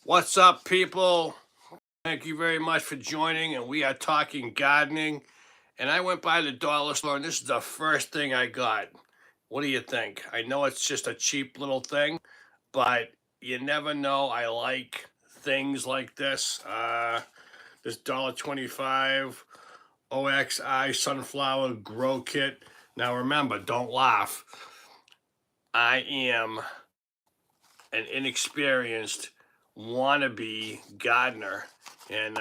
What's up, people? Thank you very much for joining. And we are talking gardening. And I went by the dollar store, and this is the first thing I got. What do you think? I know it's just a cheap little thing, but you never know. I like things like this. This $1.25 OXI sunflower grow kit. Now remember, don't laugh. I am an inexperienced wannabe gardener, and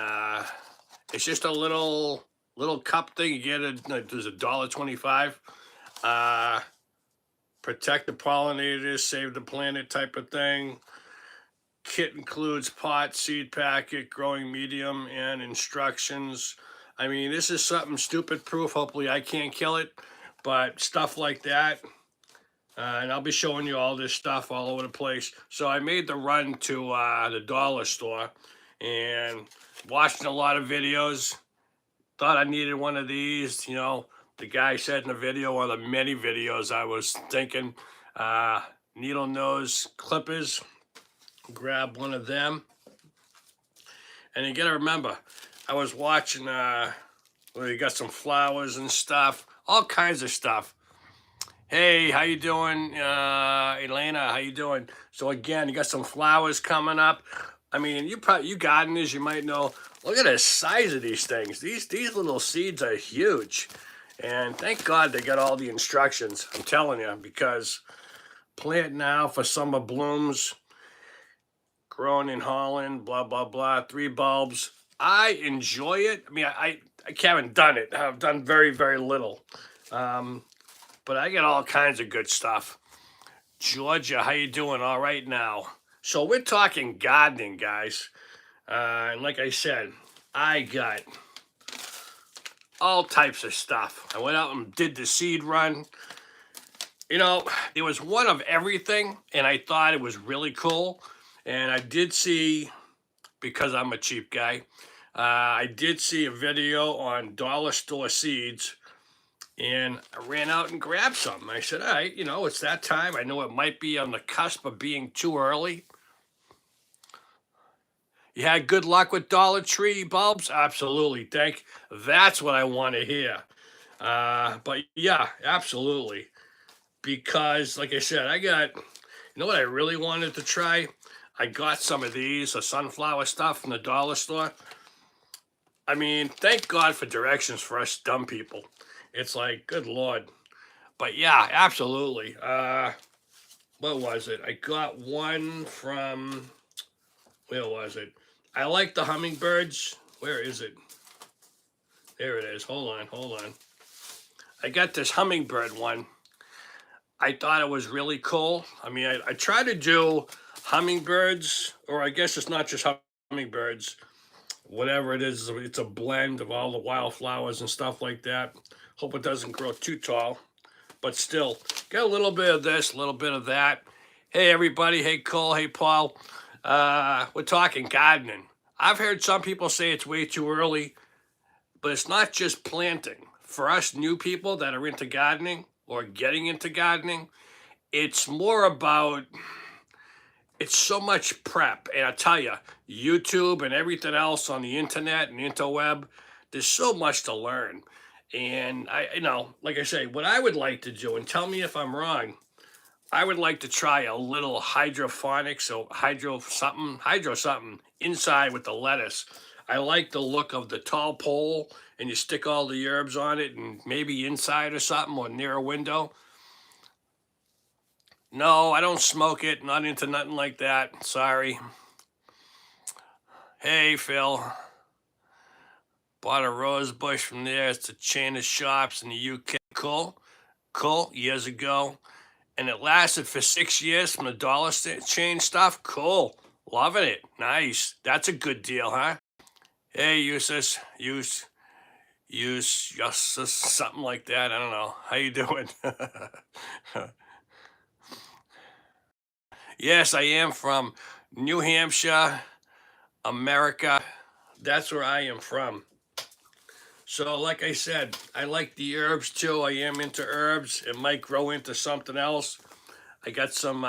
it's just a little cup thing. You get it. There's $1.25. Uh, Protect the pollinators, save the planet type of thing. Kit includes pot, seed packet, growing medium, and instructions. I mean, this is something stupid proof. Hopefully, I can't kill it, but stuff like that. And I'll be showing you all this stuff all over the place. So I made the run to the dollar store and watching a lot of videos. Thought I needed one of these. The guy said in the video, one of the many videos I was thinking, needle nose clippers. Grab one of them. And you got to remember, I was watching where you got some flowers and stuff, all kinds of stuff. Hey, how you doing, Elena? How you doing? So again, you got some flowers coming up. I mean, you gardeners, you might know. Look at the size of these things. These little seeds are huge, and thank God they got all the instructions. I'm telling you, because plant now for summer blooms, grown in Holland, blah blah blah. 3 bulbs. I enjoy it. I mean, I haven't done it. I've done very little. But I get all kinds of good stuff. Georgia, how you doing? All right now. So we're talking gardening, guys. And like I said, I got all types of stuff. I went out and did the seed run. There was one of everything, and I thought it was really cool. And I did see, because I'm a cheap guy, I did see a video on dollar store seeds, and I ran out and grabbed some. I said, all right, it's that time. I know it might be on the cusp of being too early. You had good luck with Dollar Tree bulbs? Absolutely. That's what I want to hear. But yeah, absolutely. Because, like I said, what I really wanted to try? I got some of these, the sunflower stuff from the dollar store. I mean, thank God for directions for us dumb people. It's like, good Lord. But yeah, absolutely. What was it? I got one from, where was it? I like the hummingbirds. Where is it? There it is. Hold on. I got this hummingbird one. I thought it was really cool. I mean, I try to do hummingbirds, or I guess it's not just hummingbirds. Whatever it is, it's a blend of all the wildflowers and stuff like that. Hope it doesn't grow too tall. But still, got a little bit of this, a little bit of that. Hey, everybody. Hey, Cole. Hey, Paul. We're talking gardening. I've heard some people say it's way too early, but it's not just planting. For us new people that are into gardening or getting into gardening, it's more about, it's so much prep. And I tell you, YouTube and everything else on the internet and interweb, there's so much to learn. And like I say, what I would like to do, and tell me if I'm wrong, I would like to try a little hydroponics, so hydro something inside with the lettuce. I like the look of the tall pole, and you stick all the herbs on it, and maybe inside or something, or near a window. No, I don't smoke it. Not into nothing like that. Sorry. Hey, Phil. Bought a rose bush from there. It's a chain of shops in the UK. Cool. Years ago. And it lasted for 6 years from the dollar chain stuff. Cool. Loving it. Nice. That's a good deal, huh? Hey, Eustace. Eustace, something like that. I don't know. How you doing? Yes, I am from New Hampshire, America. That's where I am from. So, like I said, I like the herbs too. I am into herbs. It might grow into something else. I got some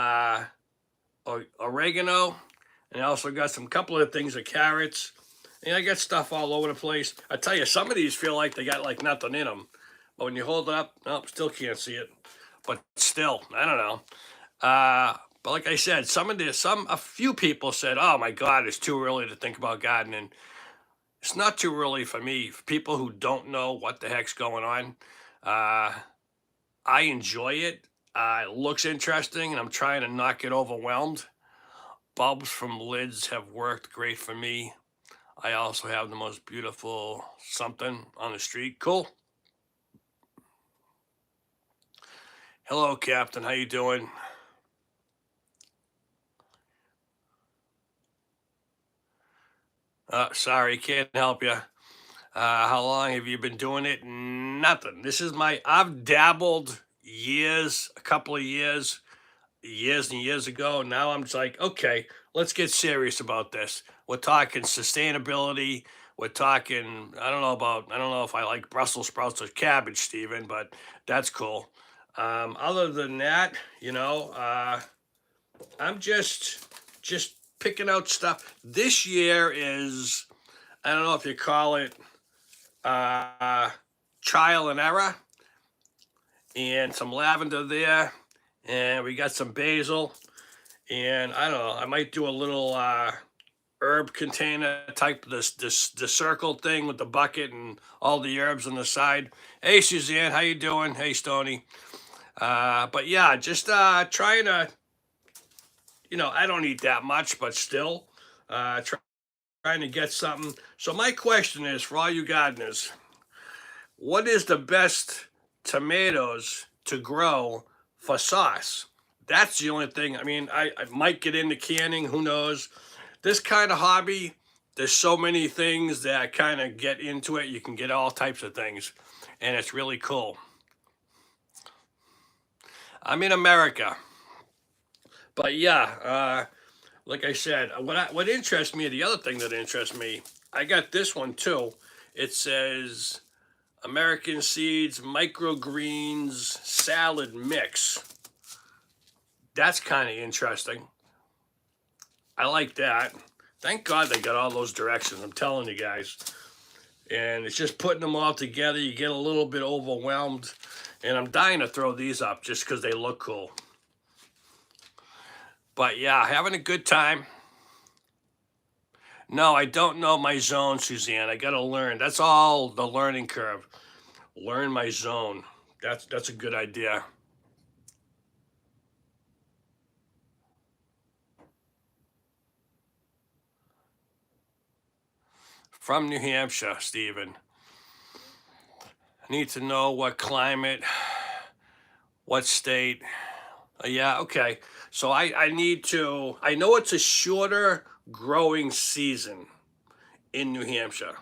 oregano. And I also got some couple of things of carrots. And I got stuff all over the place. I tell you, some of these feel like they got like nothing in them. But when you hold it up, nope, still can't see it. But still, I don't know. But like I said, a few people said, "Oh my God, it's too early to think about gardening." It's not too early for me. For people who don't know what the heck's going on, uh, I enjoy it. It looks interesting, and I'm trying to not get overwhelmed. Bulbs from lids have worked great for me. I also have the most beautiful something on the street. Cool. Hello, Captain. How you doing? Sorry, can't help you. How long have you been doing it? Nothing. I've dabbled years, a couple of years and years ago. Now I'm just like, okay, let's get serious about this. We're talking sustainability. We're talking, I don't know if I like Brussels sprouts or cabbage, Steven, but that's cool. Other than that, I'm just picking out stuff. This year is, I don't know if you call it uh, trial and error, and some lavender there, and we got some basil, and I don't know. I might do a little herb container type the circle thing with the bucket and all the herbs on the side. Hey Suzanne, how you doing? Hey Stony. But yeah, just trying to. I don't eat that much, but still, trying to get something. So my question is for all you gardeners, what is the best tomatoes to grow for sauce? That's the only thing. I mean, I might get into canning. Who knows? This kind of hobby, there's so many things that kind of get into it. You can get all types of things, and it's really cool. I'm in America, but yeah, like I said, what interests me, the other thing that interests me, I got this one too. It says American Seeds Microgreens Salad Mix. That's kind of interesting. I like that. Thank God they got all those directions. I'm telling you guys. And it's just putting them all together. You get a little bit overwhelmed. And I'm dying to throw these up just because they look cool. But yeah, having a good time. No, I don't know my zone, Suzanne. I got to learn. That's all the learning curve. Learn my zone. That's a good idea. From New Hampshire, Stephen. I need to know what climate, what state. Yeah, okay. So I need to, I know it's a shorter growing season in New Hampshire.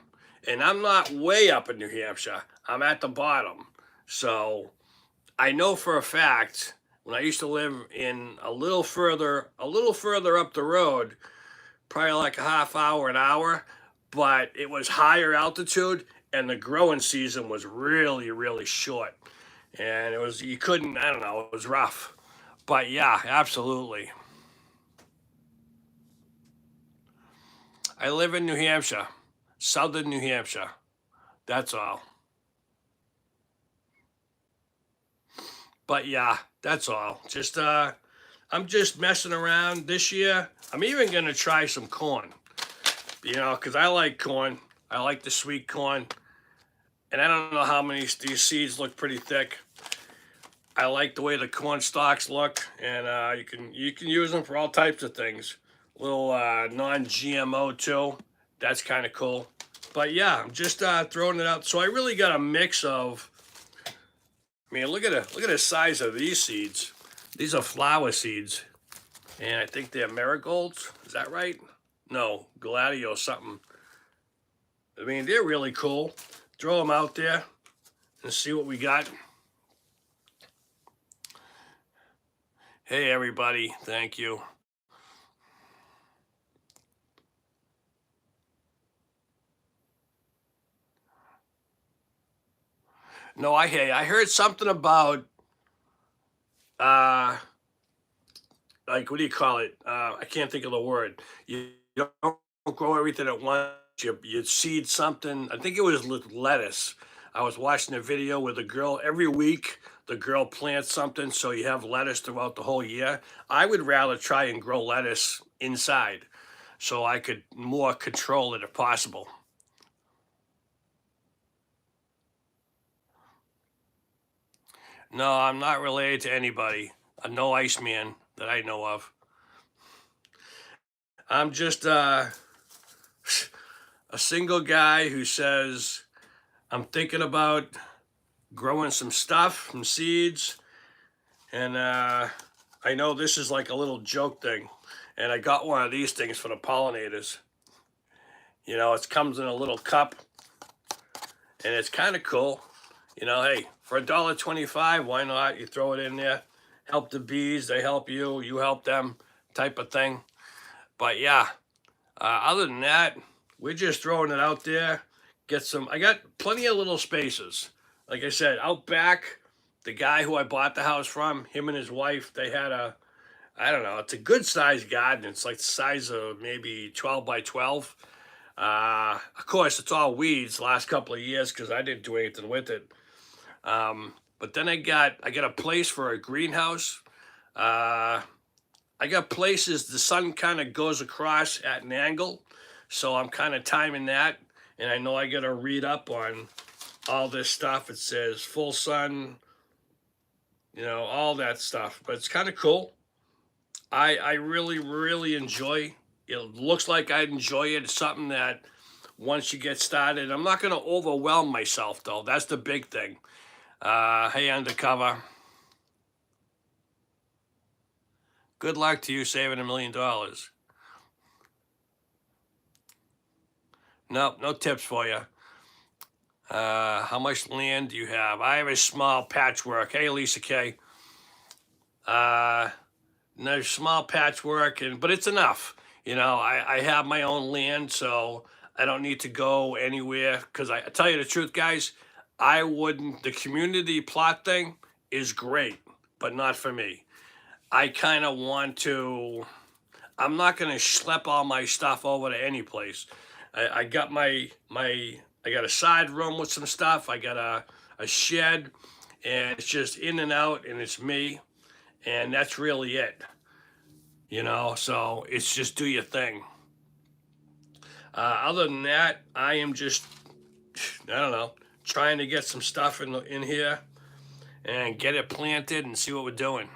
And I'm not way up in New Hampshire. I'm at the bottom. So I know for a fact when I used to live in a little further up the road, probably like a half hour, an hour, but it was higher altitude and the growing season was really, really short. And you couldn't, I don't know, it was rough. But yeah, absolutely. I live in New Hampshire, southern New Hampshire. That's all. But yeah, that's all. I'm just messing around this year. I'm even gonna try some corn, because I like corn. I like the sweet corn, and I don't know how many these seeds look pretty thick. I like the way the corn stalks look, and you can use them for all types of things. Little non-GMO too. That's kind of cool. But yeah, I'm just throwing it out. So I really got a mix of. I mean, look at the size of these seeds. These are flower seeds, and I think they're marigolds. Is that right? No, gladio something. I mean, they're really cool. Throw them out there and see what we got. Hey, everybody. Thank you. No, I heard something about uh, like, what do you call it? I can't think of the word. You don't grow everything at once. You seed something. I think it was lettuce. I was watching a video with a girl every week. The girl plants something, so you have lettuce throughout the whole year. I would rather try and grow lettuce inside, so I could more control it if possible. No, I'm not related to anybody. No Iceman that I know of. I'm just a single guy who says I'm thinking about growing some stuff, some seeds, and I know this is like a little joke thing, and I got one of these things for the pollinators. You know, it comes in a little cup, and it's kind of cool. You know, hey, for $1.25, why not? You throw it in there, help the bees, they help you, you help them, type of thing. But yeah, other than that, we're just throwing it out there. Get some. I got plenty of little spaces. Like I said, out back, the guy who I bought the house from, him and his wife, they had a. I don't know. It's a good sized garden. It's like the size of maybe 12 by 12. Of course, it's all weeds last couple of years because I didn't do anything with it. But then I got a place for a greenhouse. Uh, I got places the sun kind of goes across at an angle, so I'm kind of timing that. And I know I got to read up on all this stuff. It says full sun, you know, all that stuff. But it's kind of cool. I really, really enjoy. It looks like I'd enjoy it. It's something that once you get started, I'm not going to overwhelm myself though. That's the big thing. Hey, undercover. Good luck to you saving $1 million. Nope, no tips for you. How much land do you have? I have a small patchwork. Hey, Lisa K. No small patchwork, but it's enough. You know, I have my own land, so I don't need to go anywhere. Because I tell you the truth, guys, I wouldn't. The community plot thing is great, but not for me. I kind of want to. I'm not going to schlep all my stuff over to any place. I got I got a side room with some stuff. I got a shed, and it's just in and out, and it's me, and that's really it. You know, so it's just do your thing. Other than that, I am just I don't know, trying to get some stuff in here and get it planted and see what we're doing.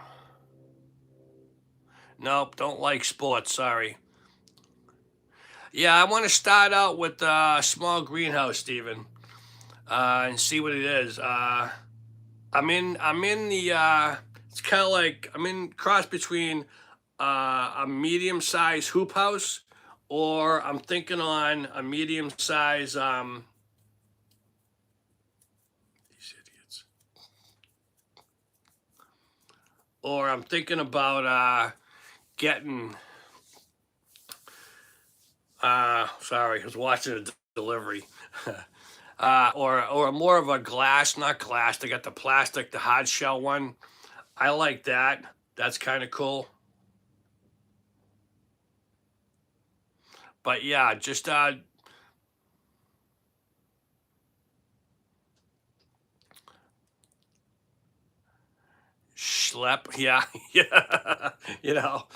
Nope, don't like sports. Sorry. Yeah, I want to start out with a small greenhouse, Steven, and see what it is. I'm in the it's kind of like I'm in cross between a medium sized hoop house, or I'm thinking on a medium size these idiots, or I'm thinking about getting sorry, I was watching a delivery. Or more of a glass, not glass. They got the plastic, the hard shell one. I like that. That's kind of cool. But yeah, just schlep. Yeah, yeah. You know,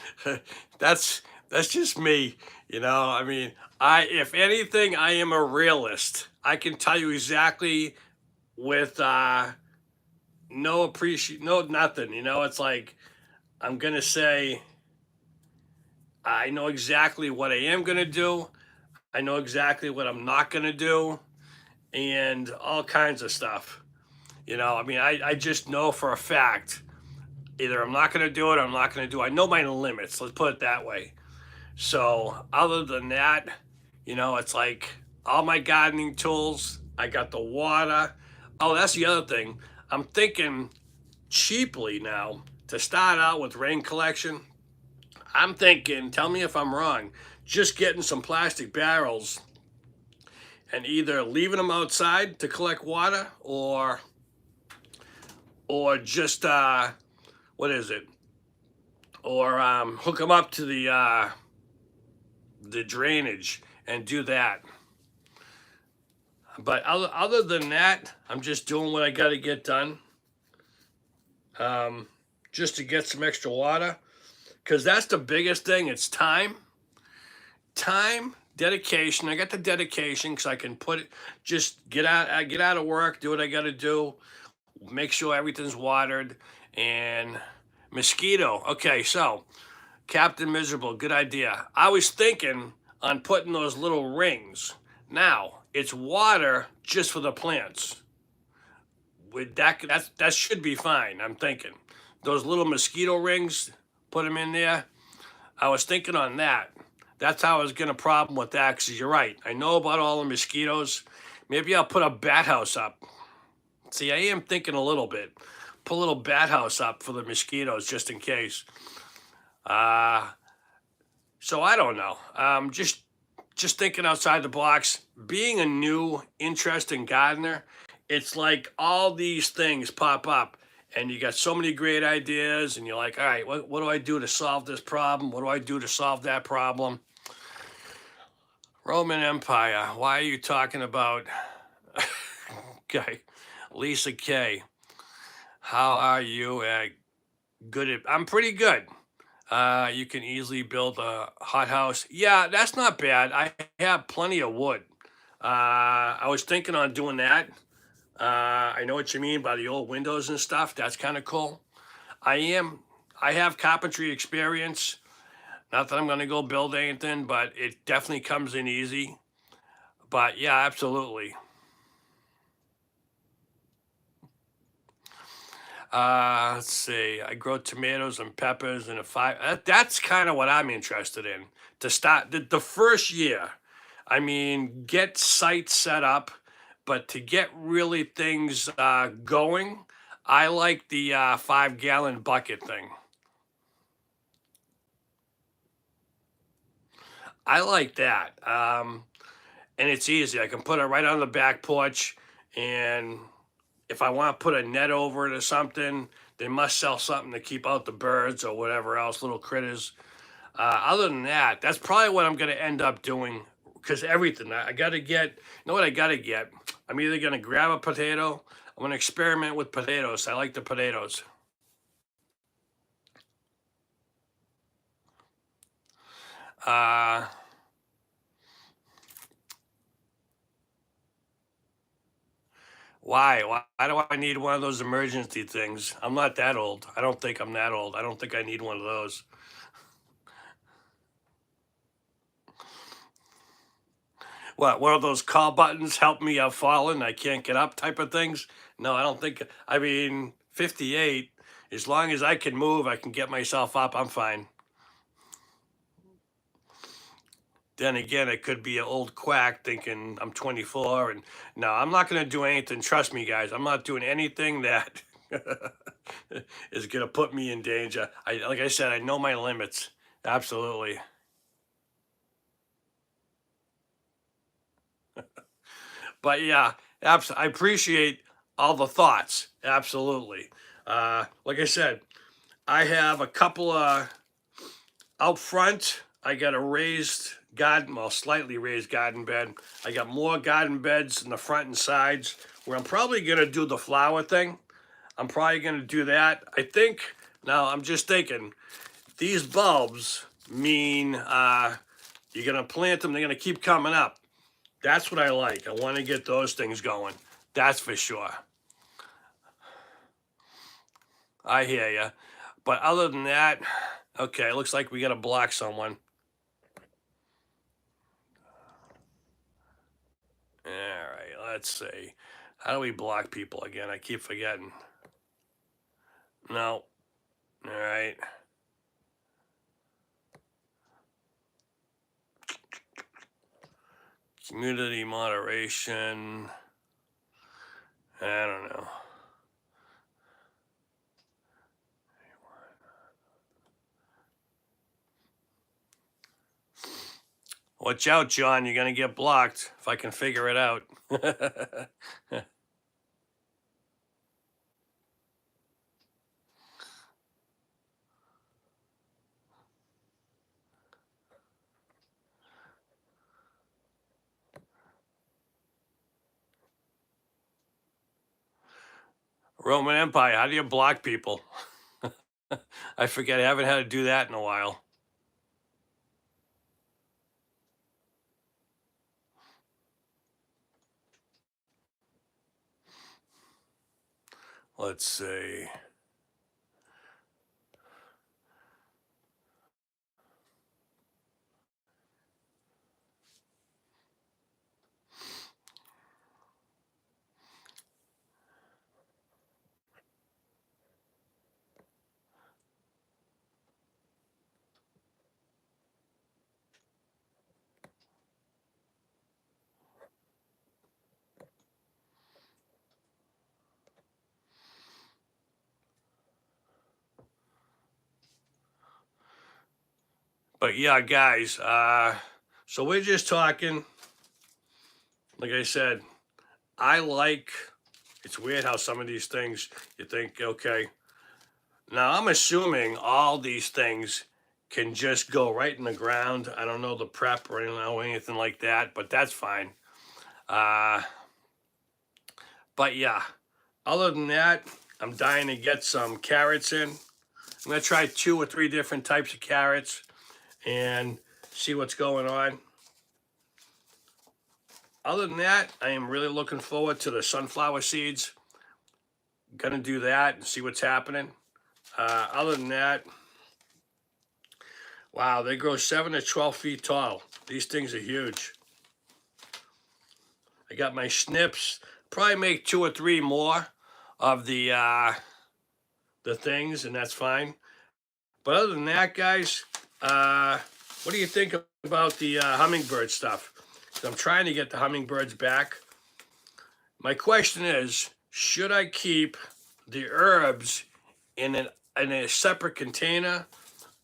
that's that's just me. You know, I mean, I if anything, I am a realist. I can tell you exactly with no appreciate, no nothing. You know, it's like I'm gonna say I know exactly what I am gonna do. I know exactly what I'm not gonna do, and all kinds of stuff. You know, I mean, I just know for a fact either I'm not gonna do it or I'm not gonna do it. I know my limits. Let's put it that way. So other than that, you know, it's like all my gardening tools. I got the water. Oh, that's the other thing. I'm thinking cheaply now to start out with rain collection. I'm thinking, tell me if I'm wrong, just getting some plastic barrels and either leaving them outside to collect water or just what is it? or hook them up to the drainage and do that. But other than that, I'm just doing what I got to get done, um, just to get some extra water, because that's the biggest thing. It's time, dedication. I got the dedication because I can put it, just get out of work, do what I got to do, make sure everything's watered, and mosquito. Okay, so Captain Miserable, good idea. I was thinking on putting those little rings. Now it's water just for the plants. With that should be fine. I'm thinking those little mosquito rings, put them in there. I was thinking on that. That's how I was gonna problem with that. Cause you're right. I know about all the mosquitoes. Maybe I'll put a bat house up. See, I am thinking a little bit. Put a little bat house up for the mosquitoes just in case. Uh, so I don't know. Just thinking outside the box. Being a new, interesting gardener, it's like all these things pop up, and you got so many great ideas, and you're like, all right, what do I do to solve this problem? What do I do to solve that problem? Roman Empire. Why are you talking about? Okay, Lisa K. How are you? Good. I'm pretty good. You can easily build a hothouse. Yeah, that's not bad. I have plenty of wood. I was thinking on doing that. I know what you mean by the old windows and stuff. That's kind of cool. I am. I have carpentry experience. Not that I'm going to go build anything, but it definitely comes in easy. But yeah, absolutely. Let's see. I grow tomatoes and peppers and a five. That's kind of what I'm interested in to start the first year. I mean, get sites set up, but to get really things going, I like the 5 gallon bucket thing. I like that. And it's easy. I can put it right on the back porch, and if I want to put a net over it or something, they must sell something to keep out the birds or whatever else, little critters. Other than that, that's probably what I'm going to end up doing because everything I got to get, you know what I got to get? I'm either going to grab a potato, I'm going to experiment with potatoes. I like the potatoes. Uh, why do I need one of those emergency things? I'm not that old. I don't think I'm that old. I don't think I need one of those. What, one of those call buttons help me, I've fallen, I can't get up type of things? No, I don't think, I mean, 58, as long as I can move, I can get myself up, I'm fine. Then again, it could be an old quack thinking I'm 24, and no, I'm not going to do anything. Trust me, guys, I'm not doing anything that is going to put me in danger. Like I said, I know my limits. Absolutely. But yeah, I appreciate all the thoughts. Absolutely. Like I said, I have a couple of out front. I got a raised garden, well, slightly raised garden bed. I got more garden beds in the front and sides where I'm probably going to do the flower thing. I'm probably going to do that. I think, now I'm just thinking, these bulbs mean you're going to plant them, they're going to keep coming up. That's what I like. I want to get those things going. That's for sure. I hear you. But other than that, okay, looks like we got to block someone. All right, let's see. How do we block people again? I keep forgetting. No. All right. Community moderation. I don't know. Watch out, John. You're going to get blocked if I can figure it out. Roman Empire. How do you block people? I forget. I haven't had to do that in a while. Let's see. But yeah, guys, so we're just talking. Like I said, I like, it's weird how some of these things you think, okay, now I'm assuming all these things can just go right in the ground. I don't know the prep or anything like that, but that's fine. Uh, but yeah, other than that, I'm dying to get some carrots in. I'm gonna try 2 or 3 different types of carrots and see what's going on. Other than that, I am really looking forward to the sunflower seeds. Gonna do that and see what's happening. Other than that, wow, they grow 7 to 12 feet tall. These things are huge. I got my snips. Probably make 2 or 3 more of the things, and that's fine. But other than that, guys, what do you think about the hummingbird stuff? 'Cause I'm trying to get the hummingbirds back. My question is, should I keep the herbs in a separate container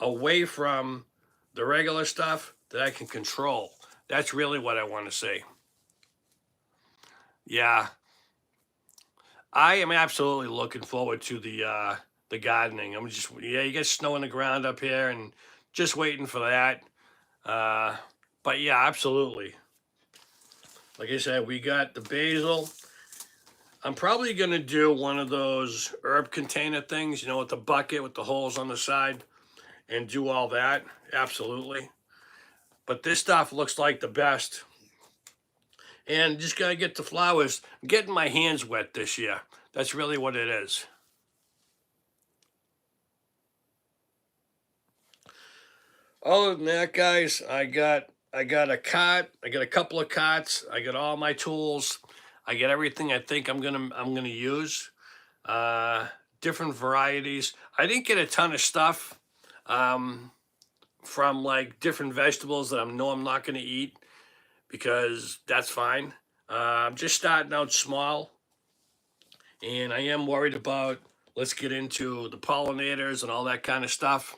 away from the regular stuff that I can control? That's really what I want to see. Yeah, I am absolutely looking forward to the gardening. I'm just, yeah, you get snow on the ground up here and just waiting for that. Uh, but yeah, absolutely. Like I said, we got the basil. I'm probably gonna do one of those herb container things, with the bucket with the holes on the side, and do all that. Absolutely. But this stuff looks like the best. And just gotta get the flowers. I'm getting my hands wet this year. That's really what it is. Other than that, guys, I got a cot. I got a couple of cots. I got all my tools. I got everything I think I'm gonna use. Uh, Different varieties. I didn't get a ton of stuff um, from like different vegetables that I know I'm not gonna eat because that's fine. I'm just starting out small, and I am worried about. Let's get into the pollinators and all that kind of stuff.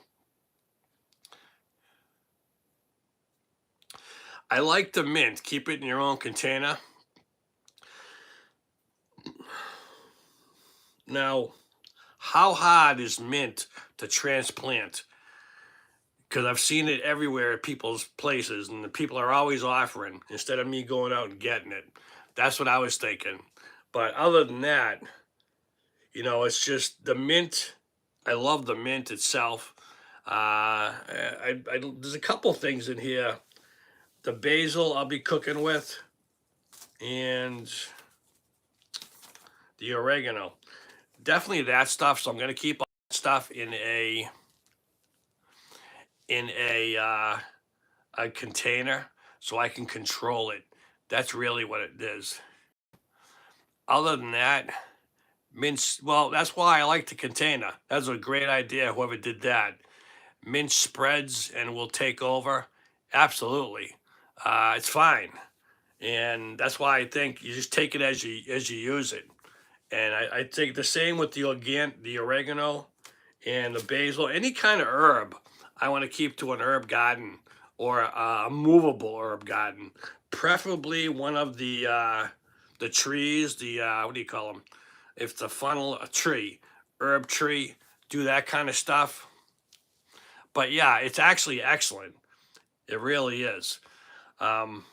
I like the mint. Keep it in your own container. Now, how hard is mint to transplant? Because I've seen it everywhere at people's places, and the people are always offering instead of me going out and getting it. That's what I was thinking. But other than that, it's just the mint. I love the mint itself. There's a couple things in here. The basil I'll be cooking with, and the oregano. Definitely that stuff. So I'm gonna keep all that stuff in a container so I can control it. That's really what it is. Other than that, mince. Well, that's why I like the container. That's a great idea. Whoever did that, mince spreads and will take over. Absolutely, it's fine, and that's why I think you just take it as you use it. And I think the same with the oregano and the basil, any kind of herb. I want to keep to an herb garden or a movable herb garden, preferably one of the trees. The what do you call them? If it's a funnel, a tree, herb tree, do that kind of stuff. But yeah, it's actually excellent. It really is. Um,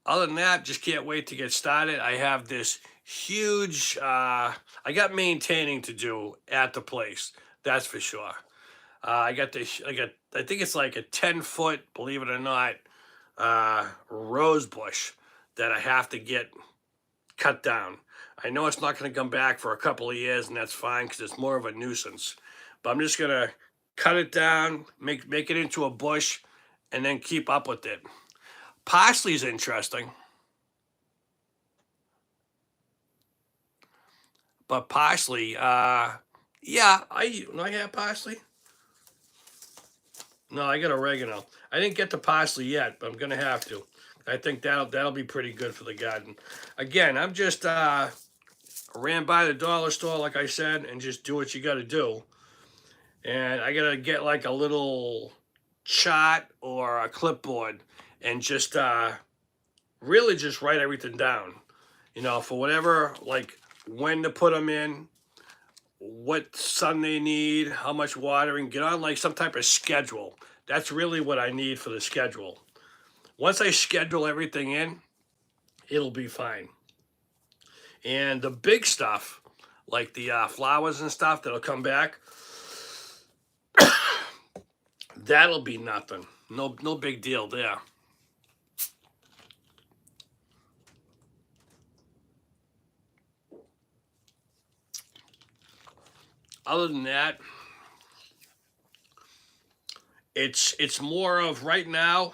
Other than that, just can't wait to get started. I have this huge. I got maintaining to do at the place. That's for sure. I got this. I think it's like a 10 foot, believe it or not, rose bush that I have to get cut down. I know it's not going to come back for a couple of years, and that's fine because it's more of a nuisance. But I'm just gonna cut it down, make it into a bush, and then keep up with it. Parsley's interesting, but parsley, yeah, I have parsley. No, I got oregano. I didn't get the parsley yet, but I'm gonna have to. I think that'll be pretty good for the garden. Again, I'm just ran by the dollar store, like I said, and just do what you got to do. And I gotta get like a little chart or a clipboard and just really just write everything down. For whatever, like when to put them in, what sun they need, how much watering, get on like some type of schedule. That's really what I need for the schedule. Once I schedule everything in, it'll be fine. And the big stuff, like the flowers and stuff that'll come back, that'll be nothing. No big deal there. Other than that, it's more of right now,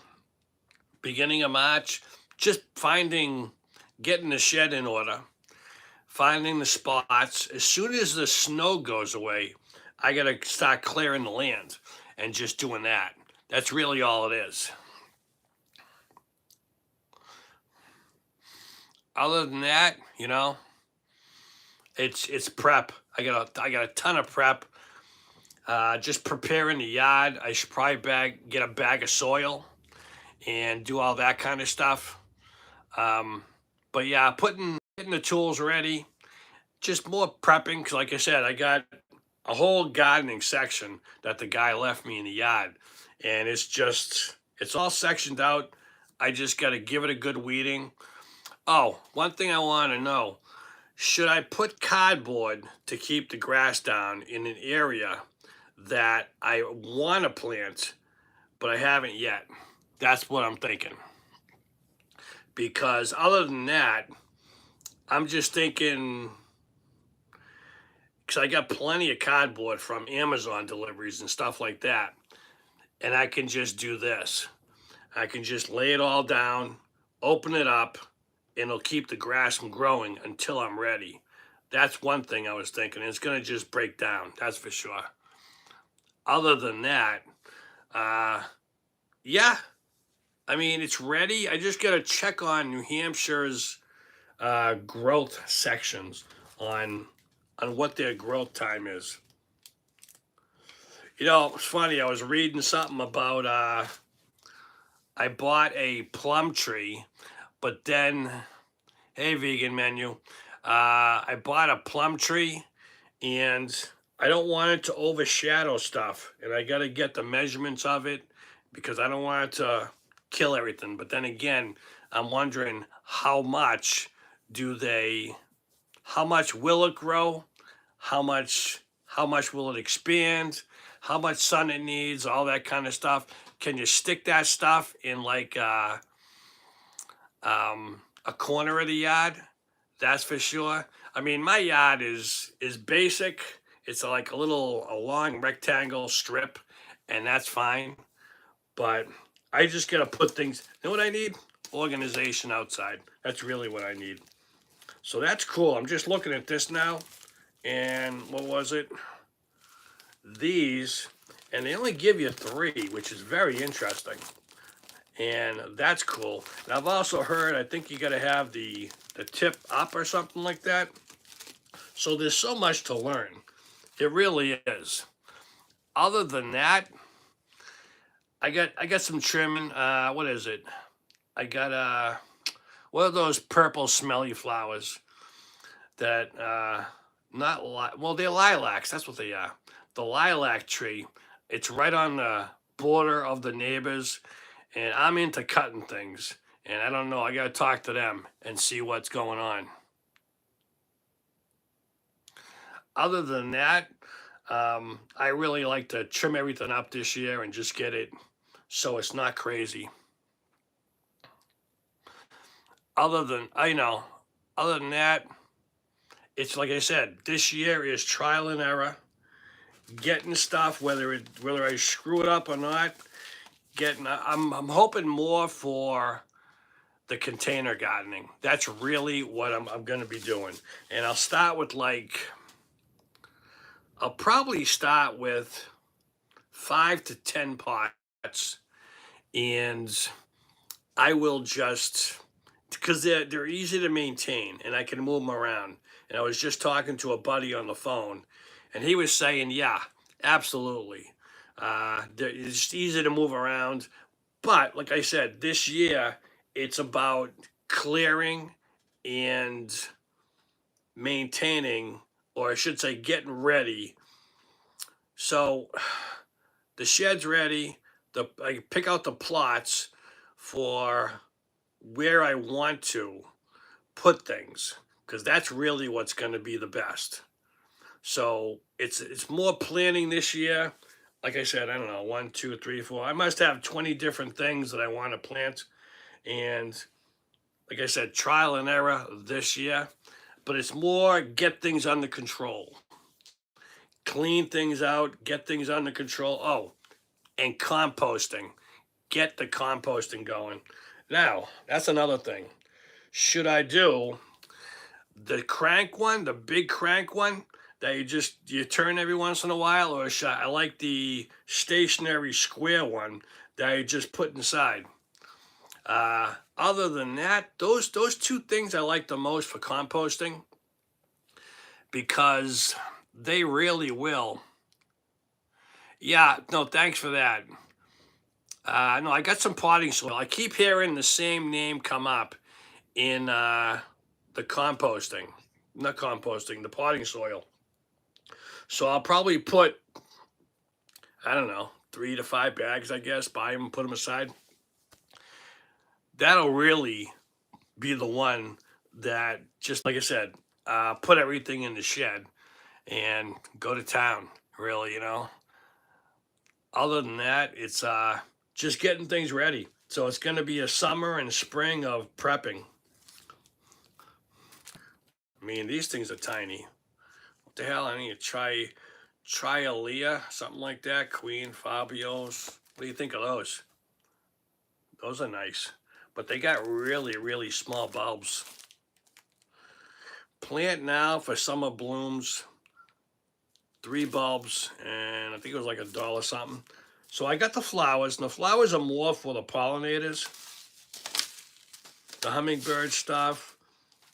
beginning of March, just getting the shed in order, finding the spots. As soon as the snow goes away, I gotta start clearing the land and just doing that. That's really all it is. Other than that, it's prep. I got a ton of prep. Just preparing the yard. I should probably get a bag of soil and do all that kind of stuff. But yeah, getting the tools ready. Just more prepping because, like I said, I got a whole gardening section that the guy left me in the yard, and it's all sectioned out. I just got to give it a good weeding. Oh, one thing I want to know: should I put cardboard to keep the grass down in an area that I want to plant, but I haven't yet? That's what I'm thinking. Because other than that, I'm just thinking, because I got plenty of cardboard from Amazon deliveries and stuff like that. And I can just do this. I can just lay it all down, open it up, and it'll keep the grass from growing until I'm ready. That's one thing I was thinking. It's going to just break down, that's for sure. Other than that, yeah, I mean, it's ready. I just got to check on New Hampshire's growth sections on what their growth time is. It's funny. I was reading something about I bought a plum tree, but then hey, vegan menu, I bought a plum tree, and I don't want it to overshadow stuff, and I got to get the measurements of it because I don't want it to kill everything. But then again, I'm wondering do they how much will it grow? How much will it expand? How much sun it needs? All that kind of stuff. Can you stick that stuff in like a corner of the yard? That's for sure. I mean, my yard is basic. It's like a long rectangle strip, and that's fine. But I just gotta put things. You know what I need? Organization outside. That's really what I need. So that's cool. I'm just looking at this now, and what was it? These, and they only give you 3, which is very interesting, and that's cool. And I've also heard, I think you got to have the tip up or something like that. So there's so much to learn. It really is. Other than that, I got some trimming. What is it? I got what are those purple smelly flowers that not well, they're lilacs. That's what they are. The lilac tree. It's right on the border of the neighbors, and I'm into cutting things. And I don't know. I gotta talk to them and see what's going on. Other than that, I really like to trim everything up this year and just get it so it's not crazy. Other than I know, other than that, it's like I said, this year is trial and error, getting stuff whether I screw it up or not. I'm hoping more for the container gardening. That's really what I'm going to be doing, and I'll probably start with 5 to 10 pots, and I will just because they're easy to maintain and I can move them around. And I was just talking to a buddy on the phone, and he was saying, "Yeah, absolutely, it's just easy to move around." But like I said, this year it's about clearing and maintaining, or I should say, getting ready. So the shed's ready. I pick out the plots for where I want to put things because that's really what's going to be the best. So it's more planning this year. Like I said, I don't know, one, two, three, four. I must have 20 different things that I want to plant, and like I said, trial and error this year. But it's more get things under control, clean things out, get things under control. Oh, and composting. Get the composting going. Now, that's another thing. Should I do the crank one, the big crank one that you turn every once in a while, or should I like the stationary square one that I just put inside? Other than that, those two things I like the most for composting because they really will. Yeah, no, thanks for that. No, I got some potting soil. I keep hearing the same name come up in the composting, not composting, the potting soil. So I'll probably put, I don't know, 3 to 5 bags, I guess, buy them, put them aside. That'll really be the one that, just like I said, put everything in the shed and go to town, really. Other than that, it's just getting things ready. So it's going to be a summer and spring of prepping. I mean, these things are tiny. What the hell? I need to try Trialia, something like that. Queen Fabios. What do you think of those? Those are nice, but they got really, really small bulbs. Plant now for summer blooms. 3 bulbs, and I think it was like $1 something. So I got the flowers, and the flowers are more for the pollinators, the hummingbird stuff.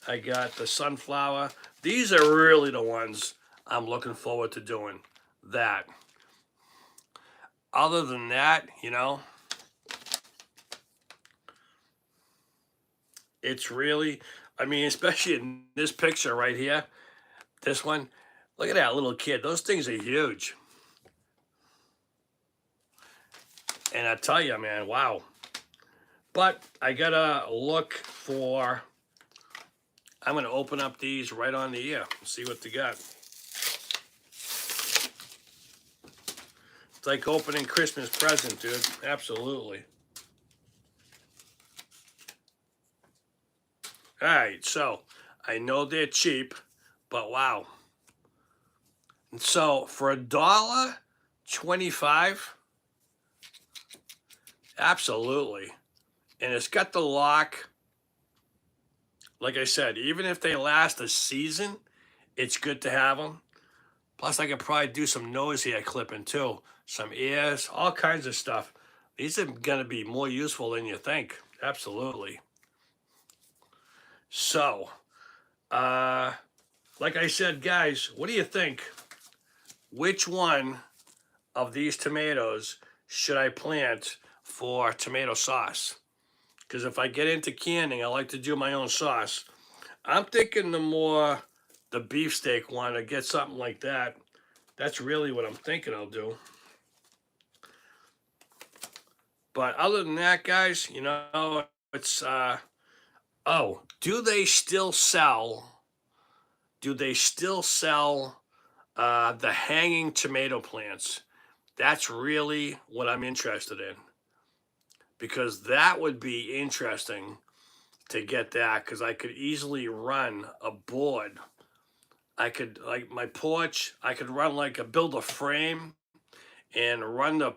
I got the sunflower. These are really the ones I'm looking forward to doing. That. Other than that, it's really, I mean, especially in this picture right here, this one. Look at that little kid. Those things are huge. And I tell you, man, wow. But I gotta look for. I'm gonna open up these right on the air and see what they got. It's like opening Christmas present, dude. Absolutely. All right, so I know they're cheap, but wow. And so for $1.25, absolutely. And it's got the lock. Like I said, even if they last a season, it's good to have them. Plus, I could probably do some nose hair clipping too, some ears, all kinds of stuff. These are going to be more useful than you think. Absolutely. So, like I said, guys, what do you think? Which one of these tomatoes should I plant for tomato sauce? Because if I get into canning, I like to do my own sauce. I'm thinking the beefsteak one, or get something like that. That's really what I'm thinking I'll do. But other than that, guys, it's oh, do they still sell the hanging tomato plants. That's really what I'm interested in because that would be interesting to get that because I could easily run a board. I could like my porch. I could run like build a frame and run the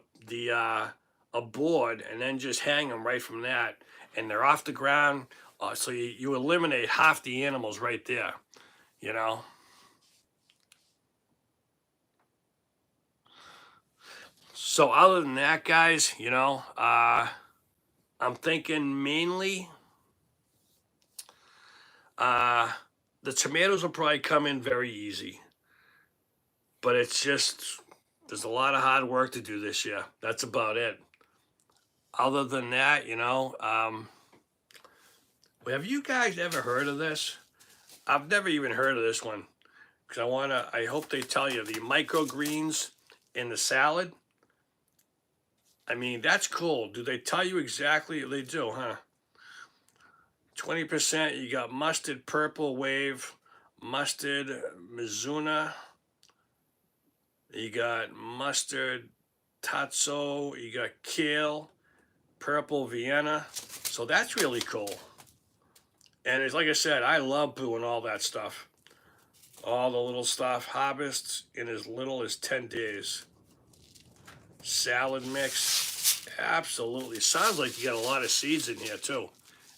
a board and then just hang them right from that, and they're off the ground. So you eliminate half the animals right there. You know. So other than that, guys, I'm thinking mainly uh, the tomatoes will probably come in very easy, but it's just there's a lot of hard work to do this year. That's about it. Other than that, have you guys ever heard of this? I've never even heard of this one because I hope they tell you the microgreens in the salad. I mean, that's cool. Do they tell you exactly? They do, huh? 20%, you got mustard, purple wave, mustard, Mizuna. You got mustard, Tatso. You got kale, purple Vienna. So that's really cool. And it's like I said, I love doing all that stuff. All the little stuff. Harvests in as little as 10 days. Salad mix. Absolutely. Sounds like you got a lot of seeds in here, too.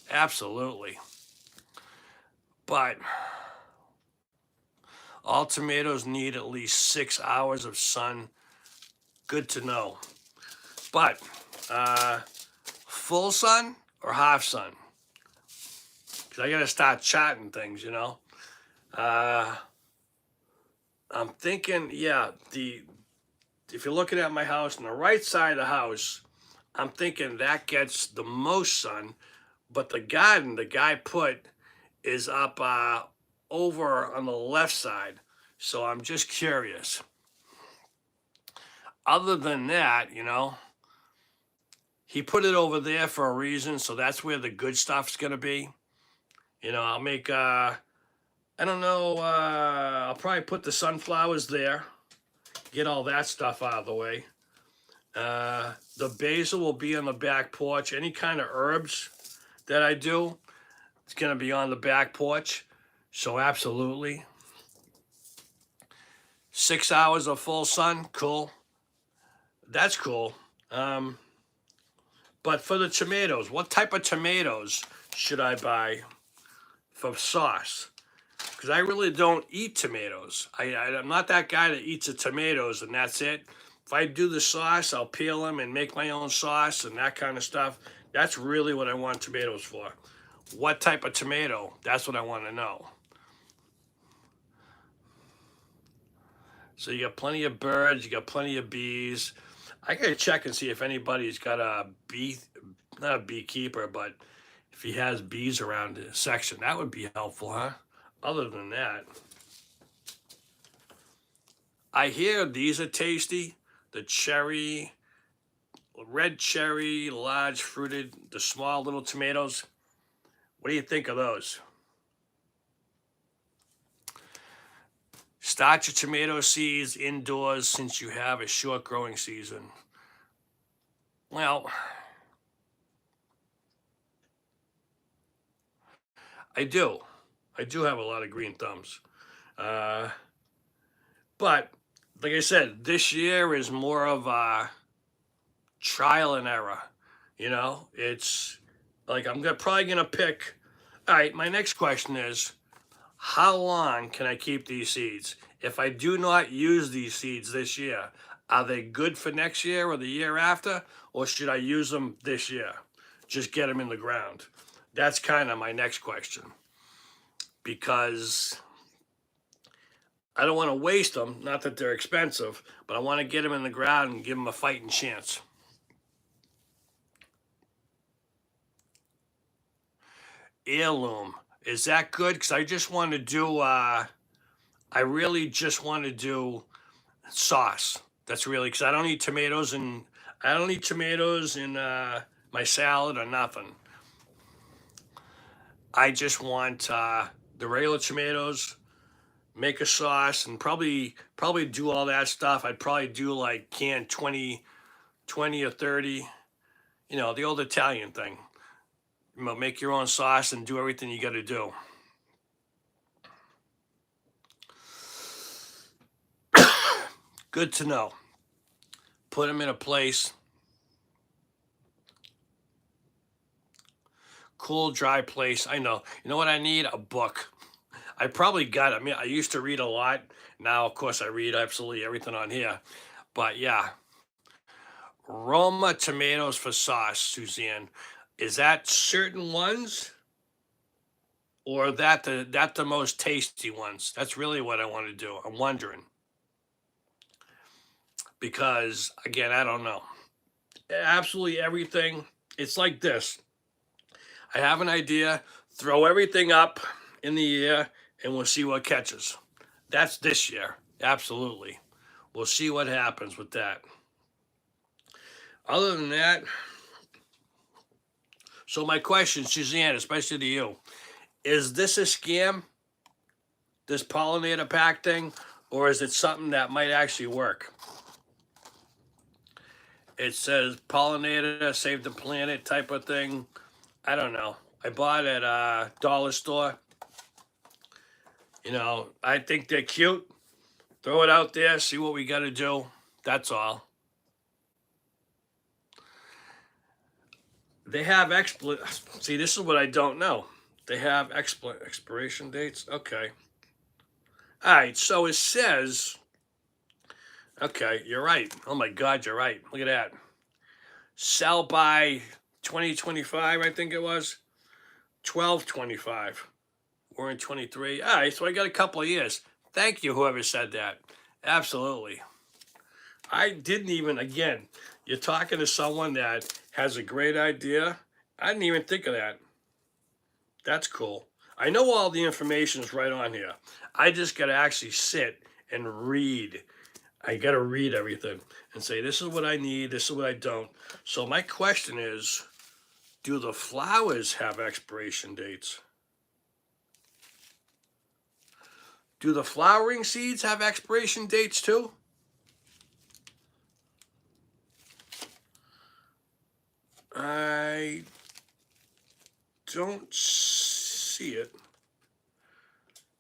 Absolutely. But all tomatoes need at least 6 hours of sun. Good to know. But full sun or half sun? Because I got to start charting things. I'm thinking, yeah, if you're looking at my house on the right side of the house, I'm thinking that gets the most sun. But the garden the guy put is up over on the left side. So I'm just curious. Other than that, he put it over there for a reason. So that's where the good stuff's going to be. I'll make, I don't know, I'll probably put the sunflowers there, get all that stuff out of the way. The basil will be on the back porch. Any kind of herbs that I do, it's going to be on the back porch. So absolutely. 6 hours of full sun, cool. That's cool. But for the tomatoes, what type of tomatoes should I buy for sauce? Because I really don't eat tomatoes. I'm not that guy that eats the tomatoes and that's it. If I do the sauce, I'll peel them and make my own sauce and that kind of stuff. That's really what I want tomatoes for. What type of tomato? That's what I want to know. So you got plenty of birds, you got plenty of bees. I gotta check and see if anybody's got a bee, not a beekeeper, but if he has bees around his section, that would be helpful, huh? Other than that, I hear these are tasty. The cherry, red cherry, large fruited, the small little tomatoes. What do you think of those? Start your tomato seeds indoors since you have a short growing season. Well, I do. I do have a lot of green thumbs. Uh, but like I said, this year is more of a trial and error. It's like probably gonna pick. All right, my next question is, how long can I keep these seeds? If I do not use these seeds this year, are they good for next year or the year after, or should I use them this year? Just get them in the ground. That's kind of my next question because I don't want to waste them. Not that they're expensive, but I want to get them in the ground and give them a fighting chance. Heirloom. Is that good? Because I just want to do, I really just want to do sauce. That's really, because I don't eat tomatoes in my salad or nothing. I just want the regular tomatoes, make a sauce, and probably do all that stuff. I'd probably do like can 20 or 30, the old Italian thing. Make your own sauce and do everything you got to do. Good to know. Put them in a place, cool, dry place. I know. You know what I need? A book. I probably got it. I mean, I used to read a lot. Now, of course, I read absolutely everything on here. But yeah, Roma tomatoes for sauce, Suzanne. Is that certain ones, or that the most tasty ones? That's really what I want to do. I'm wondering because again, I don't know. Absolutely everything. It's like this. I have an idea. Throw everything up in the air, and we'll see what catches. That's this year. Absolutely. We'll see what happens with that. Other than that, so my question, Suzanne, especially to you, is this a scam, this pollinator pack thing, or is it something that might actually work? It says pollinator, save the planet type of thing. I don't know. I bought it at a dollar store. I think they're cute. Throw it out there, see what we got to do. That's all. They have see, this is what I don't know. They have expiration dates. Okay. All right. So it says. Okay, you're right. Oh my God, you're right. Look at that. Sell by 2025, I think it was. 12/25. We're in 23. All right, so I got a couple of years. Thank you, whoever said that. Absolutely. I didn't even, again, you're talking to someone that has a great idea. I didn't even think of that. That's cool. I know all the information is right on here. I just got to actually sit and read. I got to read everything and say, this is what I need, this is what I don't. So my question is, do the flowers have expiration dates? Do the flowering seeds have expiration dates too? I don't see it.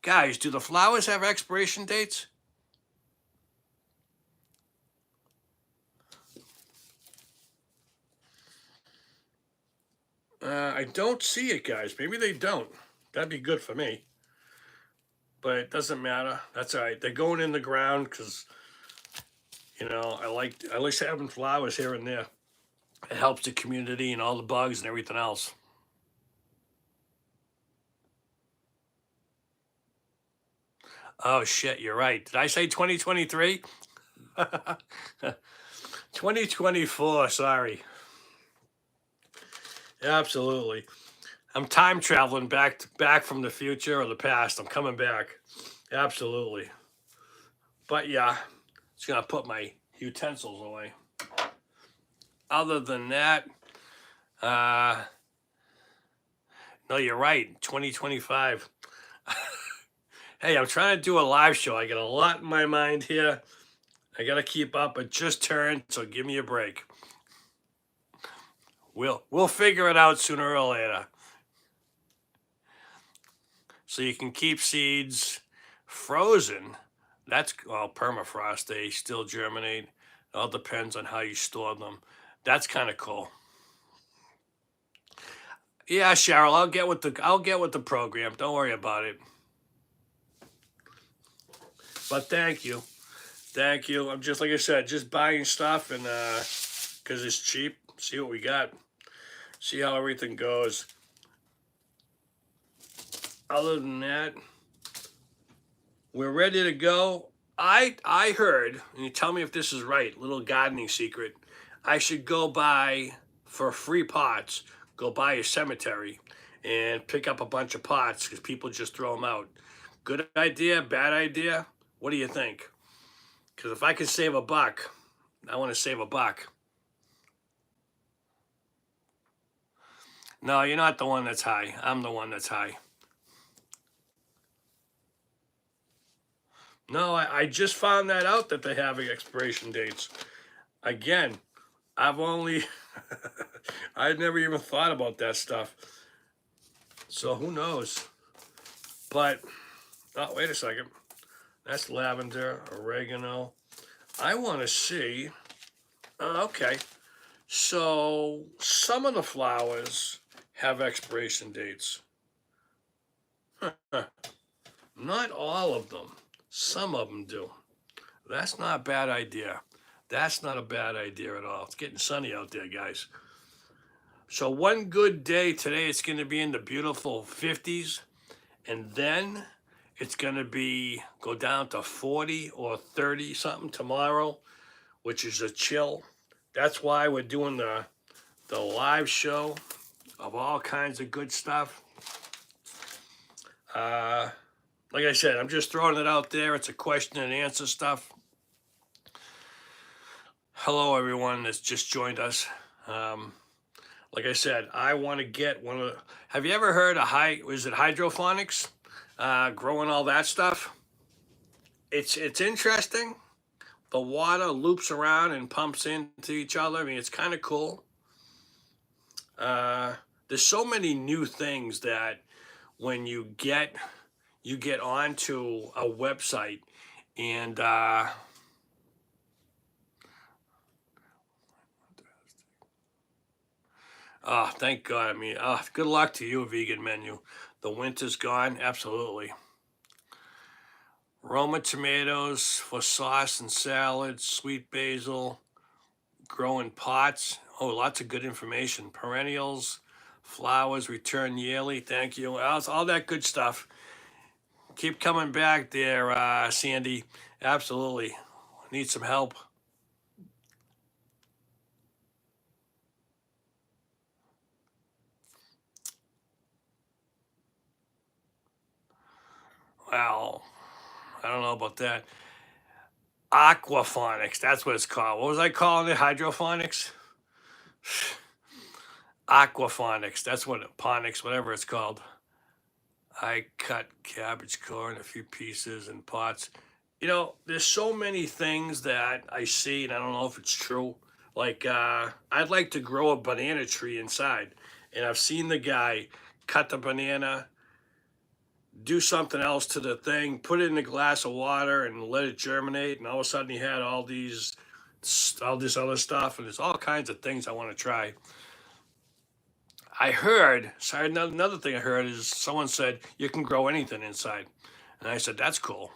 Guys, do the flowers have expiration dates? I don't see it, guys. Maybe they don't. That'd be good for me. But it doesn't matter. That's all right. They're going in the ground because, I like having flowers here and there. It helps the community and all the bugs and everything else. Oh, shit, you're right. Did I say 2023? 2024, sorry. Absolutely. I'm time traveling back from the future or the past. I'm coming back. Absolutely. But yeah, just gonna put my utensils away. Other than that, no, you're right. 2025. Hey, I'm trying to do a live show. I got a lot in my mind here. I gotta keep up. It just turned, so give me a break. We'll figure it out sooner or later. So you can keep seeds frozen. That's permafrost. They still germinate. It all depends on how you store them. That's kind of cool. Yeah, Cheryl, I'll get with the program. Don't worry about it. But thank you. Thank you. I'm just like I said, just buying stuff and because it's cheap. See what we got. See how everything goes. Other than that, we're ready to go. I heard, and you tell me if this is right, little gardening secret. I should go buy for free pots, go buy a cemetery and pick up a bunch of pots because people just throw them out. Good idea, bad idea? What do you think? Because if I can save a buck, I want to save a buck. No, you're not the one that's high. I'm the one that's high. No, I just found that out that they have expiration dates. Again, I've only, I never even thought about that stuff. So who knows? But, oh, wait a second. That's lavender, oregano. I want to see. Okay. So some of the flowers have expiration dates. Not all of them. Some of them do. That's not a bad idea. That's not a bad idea at all. It's getting sunny out there, guys. So one good day today, it's going to be in the beautiful 50s, and then it's going to be go down to 40 or 30 something tomorrow, which is a chill. That's why we're doing the live show of all kinds of good stuff. Like I said, I'm just throwing it out there. It's a question and answer stuff. Hello, everyone that's just joined us. Like I said, I want to get one of the. Have you ever heard of hydroponics? Growing all that stuff. It's interesting. The water loops around and pumps into each other. I mean, it's kind of cool. There's so many new things that when you get onto a website and oh, thank God. I mean, good luck to you, vegan menu. The winter's gone, absolutely. Roma tomatoes for sauce and salads, sweet basil, growing pots. Oh, lots of good information. Perennials, flowers return yearly. Thank you. All that good stuff. Keep coming back there, Sandy. Absolutely. Need some help. Well, I don't know about that. Aquaphonics, that's what it's called. What was I calling it? Hydroponics? Aquaphonics, that's what ponics, whatever it's called. I cut cabbage corn, a few pieces in pots. There's so many things that I see, and I don't know if it's true. Like, I'd like to grow a banana tree inside, and I've seen the guy cut the banana, do something else to the thing, put it in a glass of water, and let it germinate, and all of a sudden he had all this other stuff, and there's all kinds of things I want to try. I heard, sorry, another thing I heard is someone said you can grow anything inside. And I said, that's cool.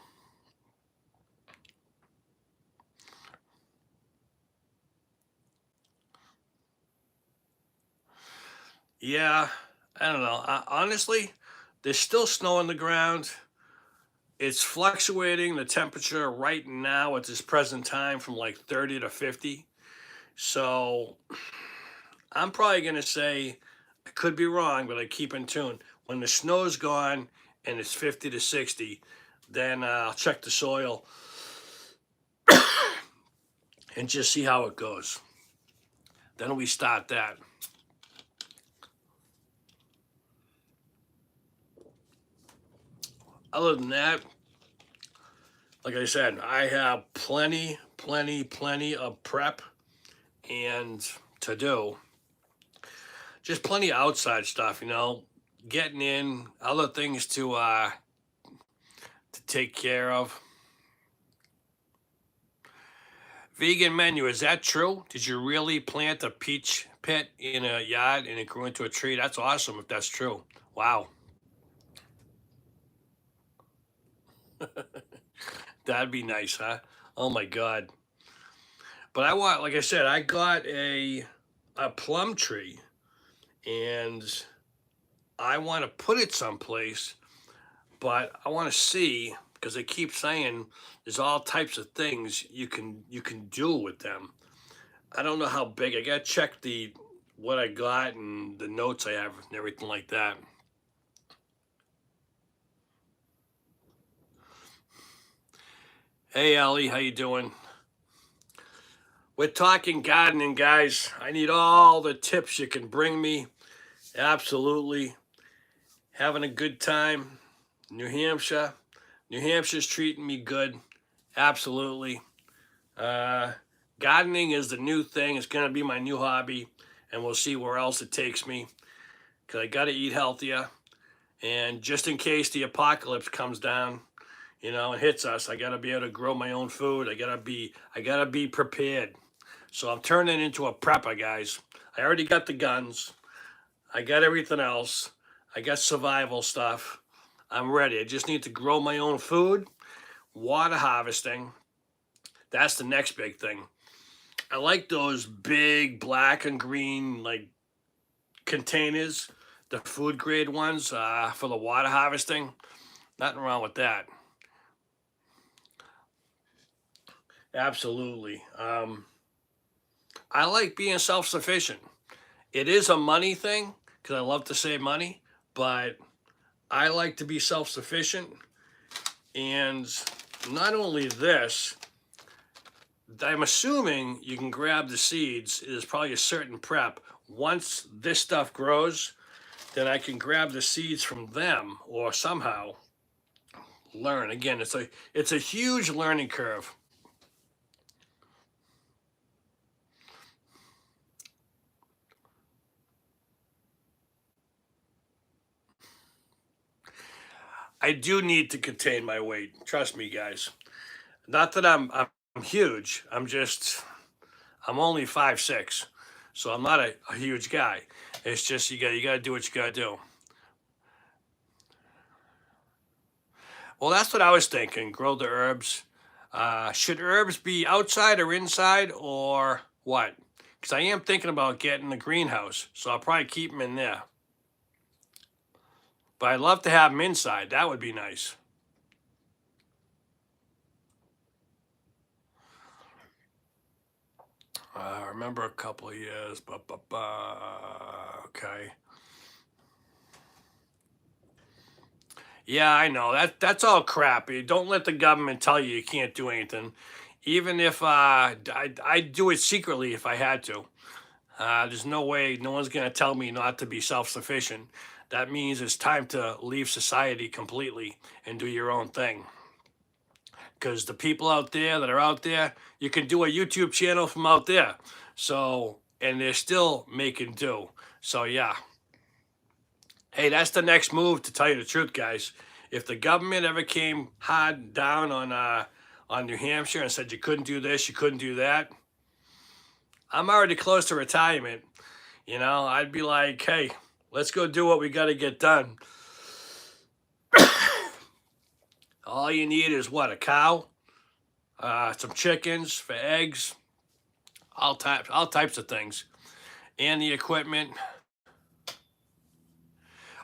Yeah, I don't know. Honestly, there's still snow on the ground. It's fluctuating the temperature right now at this present time from like 30 to 50. So I'm probably going to say, I could be wrong, but I keep in tune. When the snow's gone and it's 50 to 60, then I'll check the soil and just see how it goes. Then we start that. Other than that, like I said, I have plenty of prep and to do. Just plenty of outside stuff, getting in, other things to take care of. Vegan menu, is that true? Did you really plant a peach pit in a yard and it grew into a tree? That's awesome if that's true. Wow. That'd be nice, huh? Oh my God. But like I said, I got a plum tree and I want to put it someplace, but I want to see because they keep saying there's all types of things you can do with them. I don't know how big. I gotta check what I got and the notes I have and everything like that. Hey Ellie, how you doing? We're talking gardening, guys. I need all the tips you can bring me. Absolutely. Having a good time. New Hampshire, New Hampshire's treating me good. Absolutely. Uh, Gardening is the new thing. It's going to be my new hobby, and we'll see where else it takes me because I got to eat healthier. And just in case the apocalypse comes down, and hits us, I got to be able to grow my own food. I got to be prepared. So I'm turning into a prepper, guys. I already got the guns. I got everything else. I got survival stuff. I'm ready. I just need to grow my own food, water harvesting. That's the next big thing. I like those big black and green like containers, the food grade ones for the water harvesting. Nothing wrong with that. Absolutely. I like being self sufficient. It is a money thing because I love to save money, but I like to be self sufficient. And not only this, I'm assuming you can grab the seeds. There's probably a certain prep. Once this stuff grows, then I can grab the seeds from them or somehow learn. Again, it's a huge learning curve. I do need to contain my weight. Trust me, guys. Not that I'm huge. I'm only 5'6", so I'm not a huge guy. It's just you got to do what you got to do. Well, that's what I was thinking. Grow the herbs. Should herbs be outside or inside or what? Because I am thinking about getting a greenhouse, so I'll probably keep them in there. But I'd love to have them inside. That would be nice. I remember a couple of years. Okay. Yeah, I know that's all crap. You don't let the government tell you you can't do anything. Even if I'd do it secretly if I had to. There's no way, no one's gonna tell me not to be self-sufficient. That means it's time to leave society completely and do your own thing. Because the people out there that are out there, you can do a YouTube channel from out there. So, and they're still making do. So yeah. Hey, that's the next move. To tell you the truth, guys, if the government ever came hard down on New Hampshire and said you couldn't do this, you couldn't do that, I'm already close to retirement. I'd be like, hey, let's go do what we got to get done. All you need is what? A cow, some chickens for eggs, all types of things, and the equipment.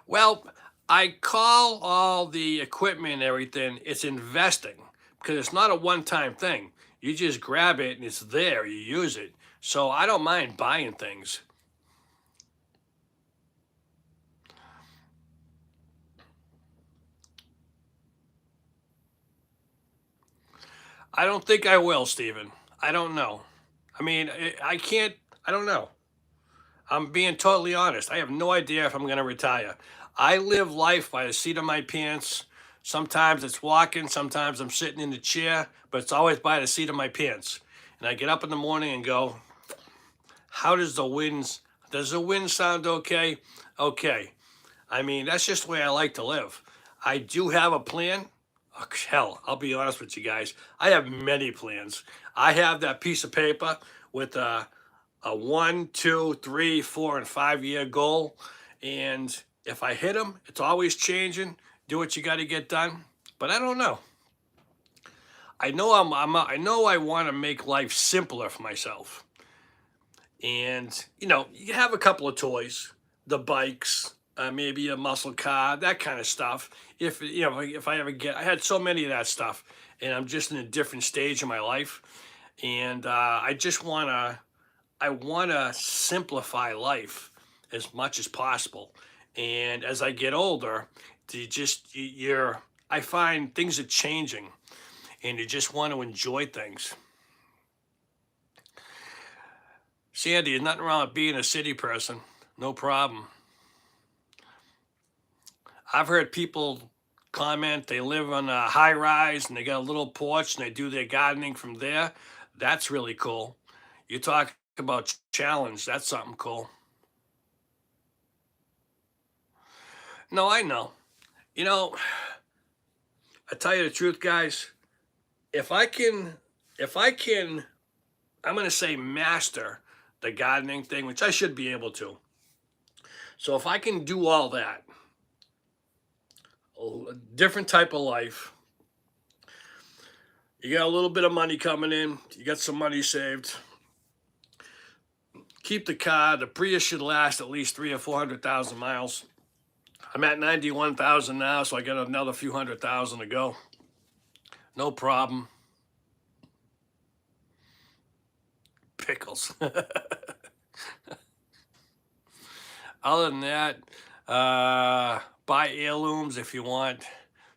Well, I call all the equipment and everything, it's investing because it's not a one time thing. You just grab it and it's there, you use it. So I don't mind buying things. I don't think I will, Stephen. I don't know. I mean, I can't, I don't know. I'm being totally honest. I have no idea if I'm going to retire. I live life by the seat of my pants. Sometimes it's walking, sometimes I'm sitting in the chair, but it's always by the seat of my pants. And I get up in the morning and go, how does the wind sound okay? Okay. I mean, that's just the way I like to live. I do have a plan. Oh, hell, I'll be honest with you guys. I have many plans. I have that piece of paper with a 1, 2, 3, 4, and 5 year goal. And if I hit them, it's always changing. Do what you got to get done. But I don't know. I know I want to make life simpler for myself. And you have a couple of toys, the bikes, maybe a muscle car, that kind of stuff. If I ever I had so many of that stuff, and I'm just in a different stage of my life, and I want to simplify life as much as possible. And as I get older, I find things are changing, and you just want to enjoy things. Sandy, there's nothing wrong with being a city person. No problem. I've heard people comment they live on a high rise and they got a little porch and they do their gardening from there. That's really cool. You talk about challenge. That's something cool. No, I know. You know, I tell you the truth, guys. If I can, if I can, I'm going to say master the gardening thing, which I should be able to. So if I can do all that, a different type of life, you got a little bit of money coming in, you got some money saved. Keep the car. The Prius should last at least 300,000 or 400,000 miles. I'm at 91,000 now, so I got another few 100,000 to go. No problem. Pickles. Other than that, buy heirlooms if you want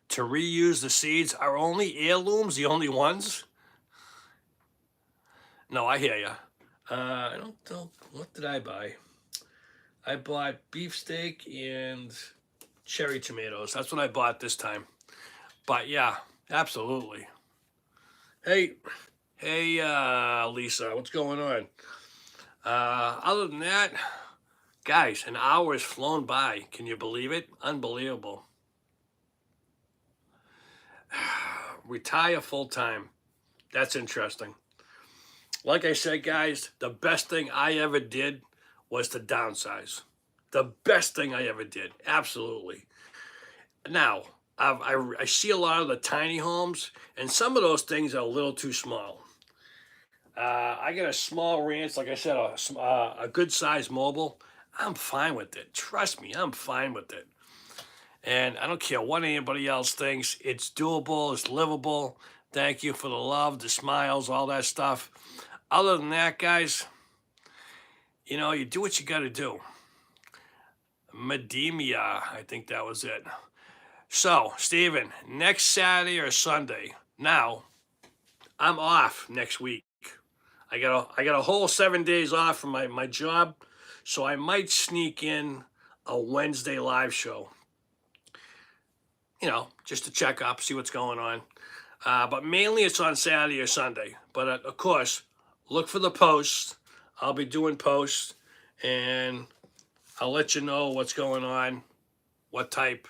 to reuse the seeds. Are only heirlooms the only ones? No, I hear you. I don't know. What did I buy? I bought beefsteak and cherry tomatoes. That's what I bought this time. But yeah, absolutely. Hey, Lisa, what's going on? Other than that, guys, an hour has flown by. Can you believe it? Unbelievable. Retire full time. That's interesting. Like I said, guys, the best thing I ever did was to downsize. The best thing I ever did. Absolutely. Now, I see a lot of the tiny homes, and some of those things are a little too small. I got a small ranch, like I said, a good size mobile. I'm fine with it. Trust me, I'm fine with it. And I don't care what anybody else thinks. It's doable, it's livable. Thank you for the love, the smiles, all that stuff. Other than that, guys, you do what you got to do. Medemia, I think that was it. So, Steven, next Saturday or Sunday. Now, I'm off next week. I got a whole 7 days off from my job, so I might sneak in a Wednesday live show. Just to check up, see what's going on. But mainly it's on Saturday or Sunday. But of course, look for the posts. I'll be doing posts, and I'll let you know what's going on, what type.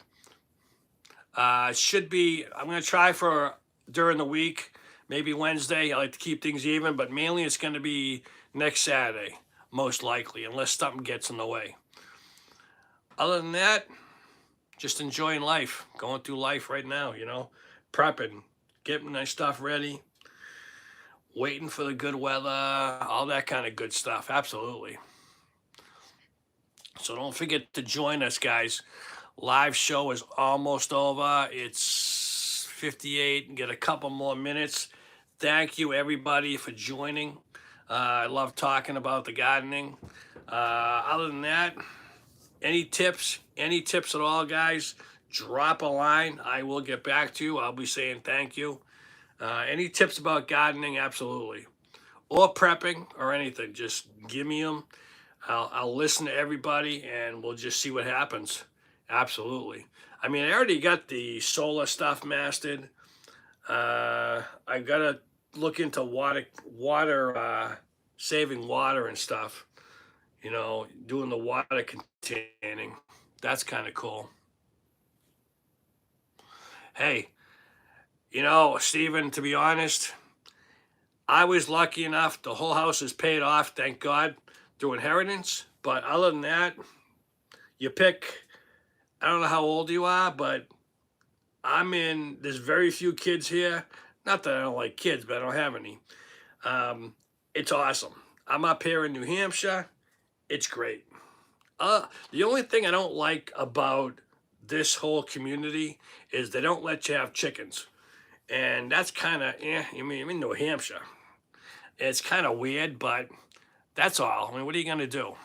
Should be, I'm going to try for during the week, maybe Wednesday. I like to keep things even, but mainly it's going to be next Saturday, most likely, unless something gets in the way. Other than that, just enjoying life, going through life right now, prepping, getting my stuff ready, waiting for the good weather, all that kind of good stuff. Absolutely. So don't forget to join us, guys. Live show is almost over. It's 58 and get a couple more minutes. Thank you, everybody, for joining. I love talking about the gardening. Other than that, any tips at all, guys, drop a line. I will get back to you. I'll be saying thank you. Any tips about gardening? Absolutely. Or prepping or anything, just give me them. I'll listen to everybody and we'll just see what happens. Absolutely. I mean, I already got the solar stuff mastered. I got to look into water, saving water and stuff. Doing the water containing. That's kind of cool. Hey, Stephen, to be honest, I was lucky enough. The whole house is paid off, thank God, through inheritance. But other than that, you pick, I don't know how old you are, but there's very few kids here. Not that I don't like kids, but I don't have any. It's awesome. I'm up here in New Hampshire. It's great. The only thing I don't like about this whole community is they don't let you have chickens. And that's kind of, I'm in New Hampshire. It's kind of weird, but that's all. I mean, what are you going to do?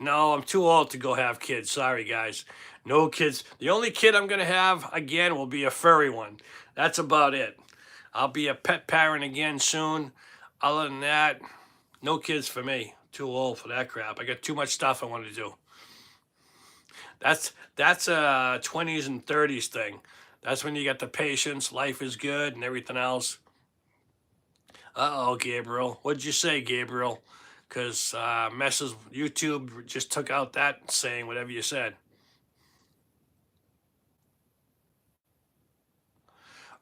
No, I'm too old to go have kids. Sorry, guys. No kids. The only kid I'm going to have, again, will be a furry one. That's about it. I'll be a pet parent again soon. Other than that, no kids for me. Too old for that crap. I got too much stuff I want to do. That's a 20s and 30s thing. That's when you get the patience, life is good, and everything else. Uh-oh, Gabriel. What'd you say, Gabriel? Because messes YouTube just took out that saying whatever you said.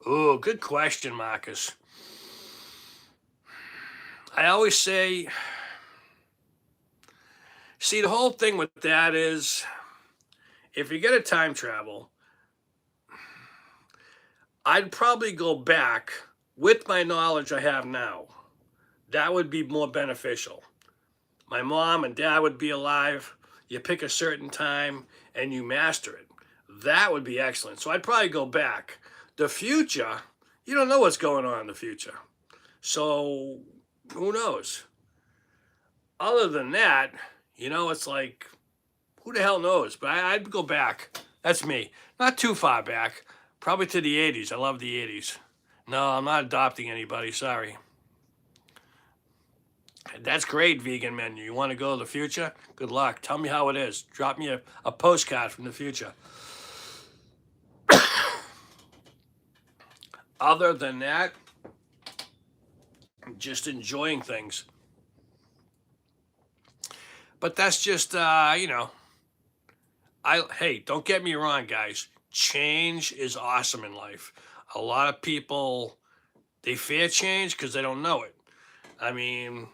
Ooh, good question, Marcus. I always say, see, the whole thing with that is, if you get a time travel, I'd probably go back with my knowledge I have now. That would be more beneficial. My mom and dad would be alive. You pick a certain time and you master it. That would be excellent. So I'd probably go back. The future, you don't know what's going on in the future. So who knows? Other than that, it's like, who the hell knows? But I'd go back. That's me. Not too far back. Probably to the 80s. I love the 80s. No, I'm not adopting anybody. Sorry. That's great, vegan menu. You want to go to the future? Good luck. Tell me how it is. Drop me a postcard from the future. Other than that, just enjoying things. But that's just, hey, don't get me wrong, guys. Change is awesome in life. A lot of people, they fear change because they don't know it. I mean,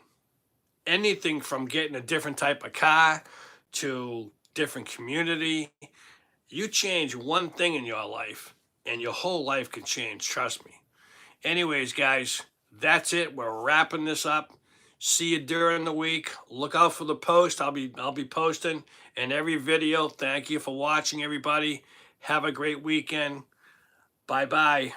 anything from getting a different type of car to different community. You change one thing in your life and your whole life can change, trust me. Anyways, guys, that's it. We're wrapping this up. See you during the week. Look out for the post. I'll be posting in every video. Thank you for watching, everybody. Have a great weekend. Bye-bye.